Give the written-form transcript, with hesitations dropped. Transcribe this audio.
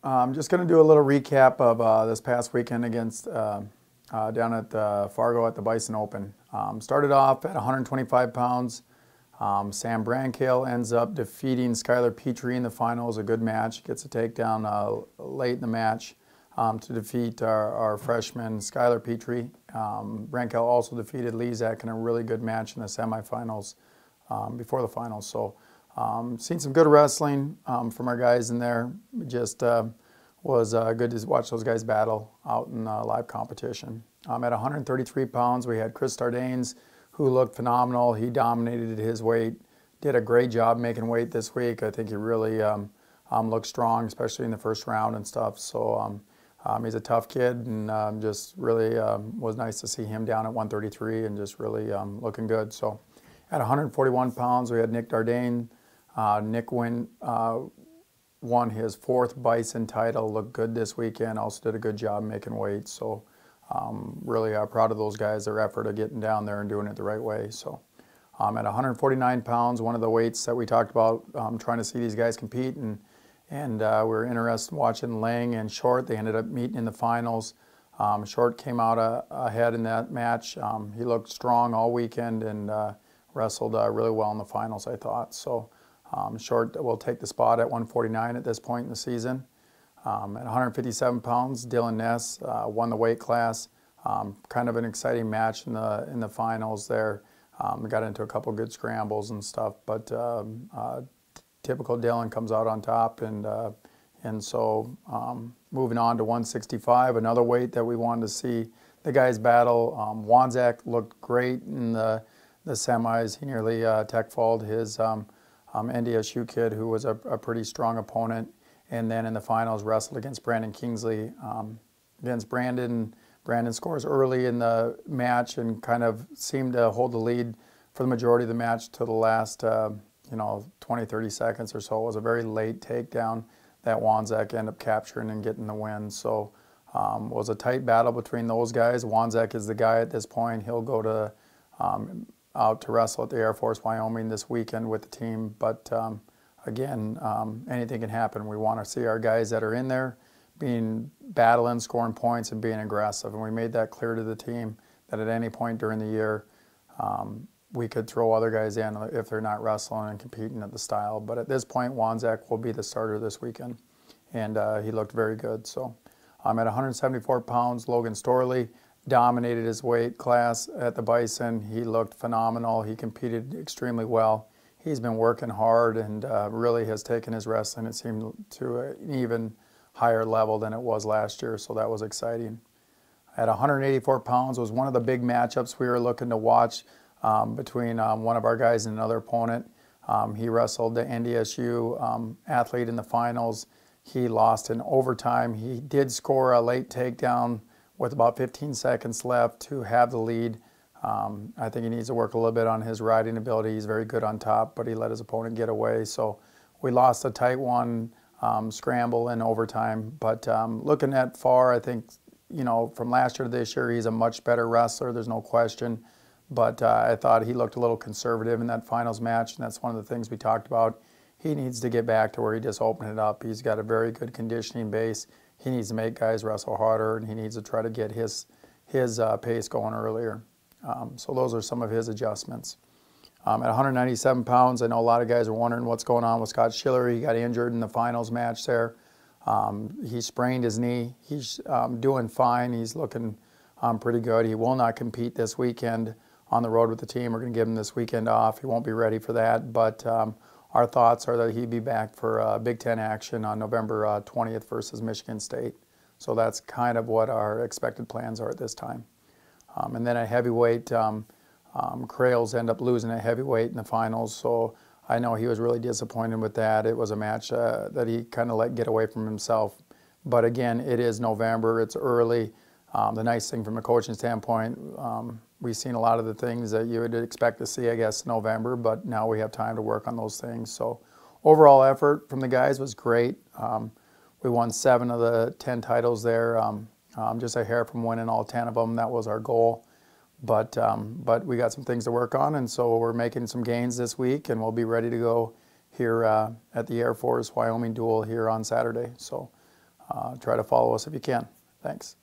I'm just going to do a little recap of this past weekend against down at Fargo at the Bison Open. Started off at 125 pounds. Sam Brancale ends up defeating Skylar Petrie in the finals. A good match. Gets a takedown late in the match to defeat our freshman Skylar Petrie. Brancale also defeated Lezak in a really good match in the semifinals before the finals. So seen some good wrestling from our guys in there. Just was good to watch those guys battle out in live competition. At 133 pounds, we had Chris Dardanen, who looked phenomenal. He dominated his weight, did a great job making weight this week. I think he really looked strong, especially in the first round and stuff. So he's a tough kid, and just really was nice to see him down at 133 and just really looking good. So at 141 pounds, we had Nick Dardanen. Nick won his fourth Bison title, looked good this weekend, also did a good job making weight. So really proud of those guys, their effort of getting down there and doing it the right way. So at 149 pounds, one of the weights that we talked about, trying to see these guys compete, and we were interested in watching Layin and Short. They ended up meeting in the finals. Short came out ahead in that match. He looked strong all weekend and wrestled really well in the finals, I thought. So Short will take the spot at 149 at this point in the season. At 157 pounds, Dylan Ness won the weight class. Kind of an exciting match in the finals there. We got into a couple good scrambles and stuff, but typical Dylan comes out on top, and so moving on to 165, another weight that we wanted to see the guys battle. Wanzak looked great in the semis. He nearly tech-falled his NDSU kid, who was a pretty strong opponent, and then in the finals wrestled against Brandon Kingsley. Against Brandon scores early in the match and kind of seemed to hold the lead for the majority of the match to the last 20, 30 seconds or so. It was a very late takedown that Wanzak ended up capturing and getting the win. So it was a tight battle between those guys. Wanzak is the guy at this point. He'll go to out to wrestle at the Air Force Wyoming this weekend with the team. But again, anything can happen. We want to see our guys that are in there battling, scoring points, and being aggressive. And we made that clear to the team that at any point during the year, we could throw other guys in if they're not wrestling and competing at the style. But at this point, Wanzak will be the starter this weekend, and he looked very good. So at 174 pounds, Logan Storley dominated his weight class at the Bison. He looked phenomenal. He competed extremely well. He's been working hard and really has taken his wrestling, it seemed, to an even higher level than it was last year, so that was exciting. At 184 pounds was one of the big matchups we were looking to watch between one of our guys and another opponent. He wrestled the NDSU athlete in the finals. He lost in overtime. He did score a late takedown with about 15 seconds left to have the lead. I think he needs to work a little bit on his riding ability. He's very good on top, but he let his opponent get away. So we lost a tight one, scramble in overtime. But looking at Farr, I think, from last year to this year, he's a much better wrestler. There's no question. But I thought he looked a little conservative in that finals match, and that's one of the things we talked about. He needs to get back to where he just opened it up. He's got a very good conditioning base. He needs to make guys wrestle harder, and he needs to try to get his pace going earlier. So those are some of his adjustments. At 197 pounds, I know a lot of guys are wondering what's going on with Scott Schiller. He got injured in the finals match there. He sprained his knee. He's doing fine. He's looking pretty good. He will not compete this weekend on the road with the team. We're going to give him this weekend off. He won't be ready for that, but our thoughts are that he'd be back for Big Ten action on November 20th versus Michigan State. So that's kind of what our expected plans are at this time. And then at heavyweight, Crales end up losing at heavyweight in the finals, so I know he was really disappointed with that. It was a match that he kind of let get away from himself. But again, it is November, it's early. The nice thing from a coaching standpoint, we've seen a lot of the things that you would expect to see, I guess, in November, but now we have time to work on those things. So overall effort from the guys was great. We won 7 of the 10 titles there. Just a hair from winning all 10 of them. That was our goal. But we got some things to work on, and so we're making some gains this week, and we'll be ready to go here at the Air Force Wyoming duel here on Saturday. So try to follow us if you can. Thanks.